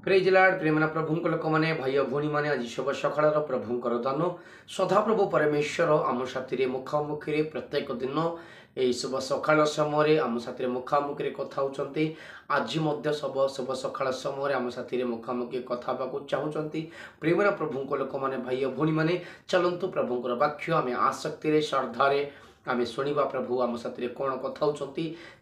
Praise Lord प्रेमना प्रभु लोक मैंने भाई भौणी मैंने आज शुभ सकाल प्रभुंर दान सदाप्रभु परमेश्वर आम साथी मुखामुखी प्रत्येक दिन यही शुभ सकाल समय आम साथी मुखामुखी कथा होती आज सब शुभ सकाल समय आम साथी मुखामुखी कथा चाहते प्रेमना प्रभु लोक मैंने भाई भौणी मैंने चलतु प्रभुंर वाक्य आम आसक्ति श्रद्धार आम शुणा प्रभु आम साथी कौन कथा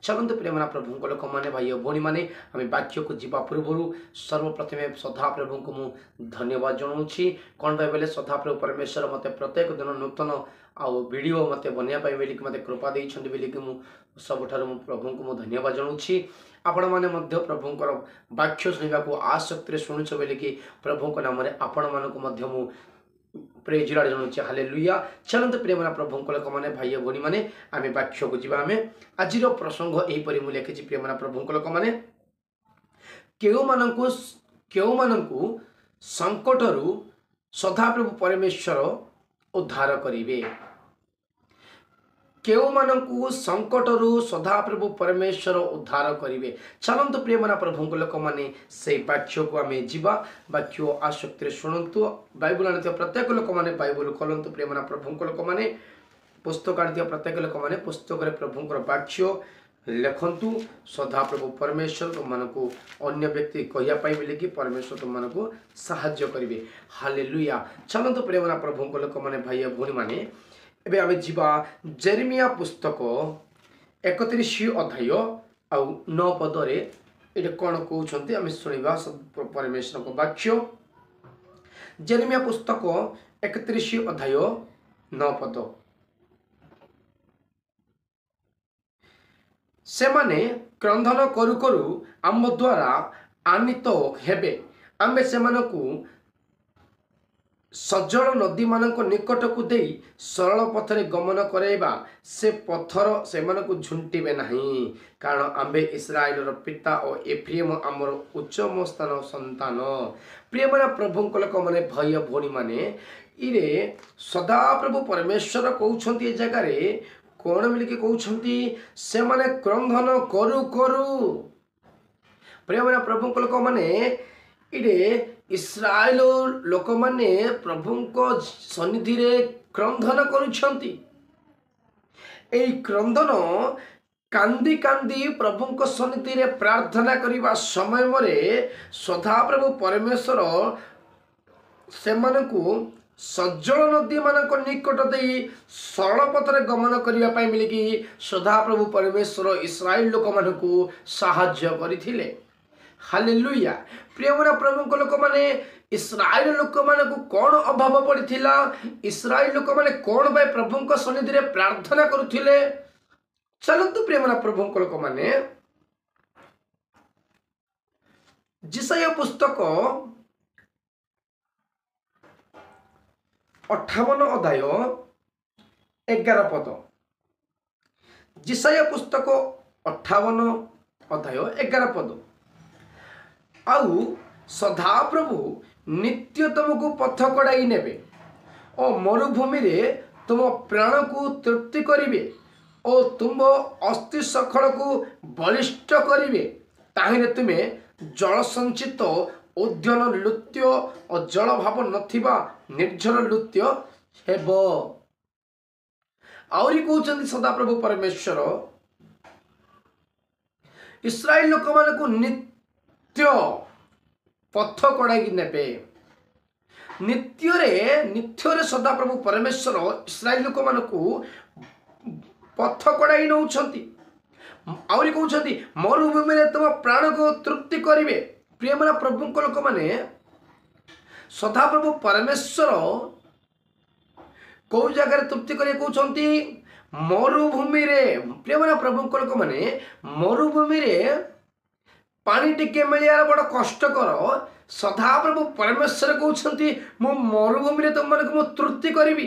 चलते प्रेमना प्रभु लोक मैंने भाई भौणी मैंने आम वाक्य को जीवा पूर्व सर्वप्रथमे सदा प्रभु को मुझे धन्यवाद जनाऊँगी कौन भाई बोले सदा प्रभु परमेश्वर मत प्रत्येक दिन नूतन आउ वीडियो मत बनवाई बोलिक मत कृपा देते बोलिक सबुठार प्रभु को मुझे धन्यवाद जनाऊँगी आपण मैंने प्रभुंर वाक्य शुणा को आसक्ति शुणुच बोलिकी प्रभु नाम आपण मानक प्रेज लॉर्ड जनाऊँगी हालेलुया। चलते प्रेमना प्रभु लोक मैंने भाई भौणी मैंने आम वाक्य को जीवा आम आज प्रसंग यहीपरि मुझे लिखी प्रेमना प्रभु लोक मैंने केउ मानकु संकटरू सदाप्रभु परमेश्वर उद्धार करिवे केउ मानकु संकटरू सदाप्रभु परमेश्वर उद्धार करिवे। चलतु प्रेमना प्रभु लोक मैंने से वाक्य को आम जीवा वाक्य आसक्ति शुणु बाइबल आनी प्रत्येक लोक मैंने बाइबल खोलतु प्रेमना प्रभु लोक मैंने पुस्तक आनी प्रत्येक लोक मैंने पुस्तक प्रभुंर वाक्य लिखंतु सदाप्रभु परमेश्वर तुमको अन्य व्यक्ति कहवाई बोलिकी परमेश्वर तुमको साहाय्य करेंगे हालेलुया। चलतु प्रेमना प्रभु लोक मैंने भाई भौणी मैंने एबे आमे जीवा जेरेमिया पुस्तक 31 अध्याय आउ 9 पदरे ये कौन कहते आम शुणा परमेश्वर को वाक्य जेरेमिया पुस्तक 31 अध्याय 9 पद से माने क्रंदन करू करू आम द्वारा आनित हेबे आमे सेमानकु सजल नदी मानक निकट को दे सरल पथरे गमन कराइबा से पथर से झुंटिबे नहीं कारण आम्बे इस्राएल पिता और एफ्रेम आमर उच्चम स्थान संतान प्रियमना प्रभु लोक मैंने भाई भौणी मैंने इरे सदा प्रभु परमेश्वर कहते जगार कौन मिलिकी कहते से माने क्रंदन करू करू प्रियमना प्रभु लोक मैंने इरे इस्राएल लोक माने प्रभु सन्निधि रे क्रंदन करुछंती एई क्रंदन कांदी कांदी प्रभु सन्निधि रे प्रार्थना करिबा समय मरे सदा प्रभु परमेश्वर सेमानकु सज्जल नदी मानक निकट दे सरल पथरे गमन करिबा पई मिलिकी सदा प्रभु परमेश्वर इस्राएल लोक मानकु साहाय्य करिथिले हालेलुया। प्रियमना प्रभु लोक मैंने इस्राएल लोक मानक कौन अभाव पड़ता इस्राएल लोक मैंने कौन भाई प्रभु सन्निधि में प्रार्थना करुले चलतु प्रियमना प्रभु लोक मैंने जिसाया पुस्तक 58 अध्याय 11 पद जिसाया पुस्तक 58 अध्याय 11 पद आउ सदा प्रभु नित्य तुमको पथ कड़ाई नेबे और मरुभूमि रे तुम प्राण को तृप्ति करिवे और तुम अस्थि सखल को बलिष्ठ करिवे ताहिरे तुमे जल संचित उद्यान लुत्य और जल भाव नथिबा निर्जल लुत्य हेबो। आउरी कहउछन्ति सदा प्रभु परमेश्वर इस्राएल लोक मानकु नित्य पथ कड़ाई नेबे नित्य सदा प्रभु परमेश्वर इस्राएल लोक मानकु पथ कड़ाई नौछंती आउरी कहउछन्ति मरुभूमि रे तुम प्राण को तृप्ति करिवे। प्रियमना प्रभु लोक माने सदा प्रभु परमेश्वर कौ जगह तृप्ति करे कहउछन्ति मरुभूमि रे प्रियमना प्रभु लोक माने मरुभूमि रे पानी टिके मिलियार बड़ कष्टकर सदा प्रभु परमेश्वर कहते मु मरुभूमि तुम मन तृप्ति करी।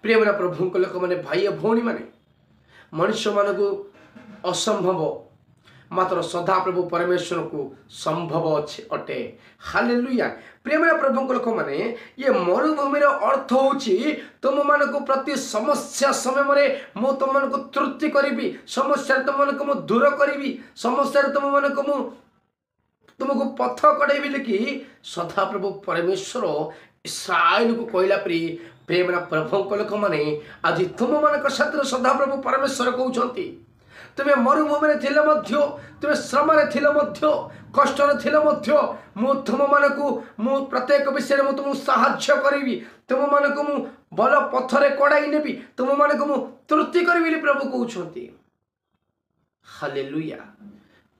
प्रियमना प्रभु लोक मैंने भाई भौणी मैंने मनुष्य मान को असंभव मात्र सदा प्रभु परमेश्वर को संभव अटे हालेलुया। प्रियमना प्रभु लोक मैंने ये मरुभूमि अर्थ होची तुम मान को प्रति समस्या समय में मु तुम मान को तृप्ति करी समस्या तुम मान को दूर करी समस्या तुम मान को तुमको पथ कड़ेबी कि सदाप्रभु परमेश्वर इस्राएल को कहला प्रेम प्रभु लोक मैंने आज तुम मान साथ सदाप्रभु परमेश्वर कहते तुम मरुभूमि थिले मध्य तुम श्रम थिले मध्य कष्ट थिले मध्य मु तुम मान को मु प्रत्येक विषय में तुमको साहाय्य करी तुम मान को मु भल पथरे कड़ाई नेबी तुम मान को मु तृप्ति करी प्रभु कहते हालेलुया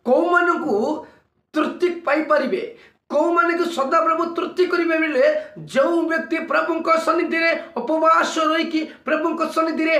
कौ मानू तृप्ति पाई परिबे कौ माने को सदा प्रभु तृप्ति करिबे बेले जो व्यक्ति प्रभु सन्निधि रे उपवास रही प्रभु सन्निधि रे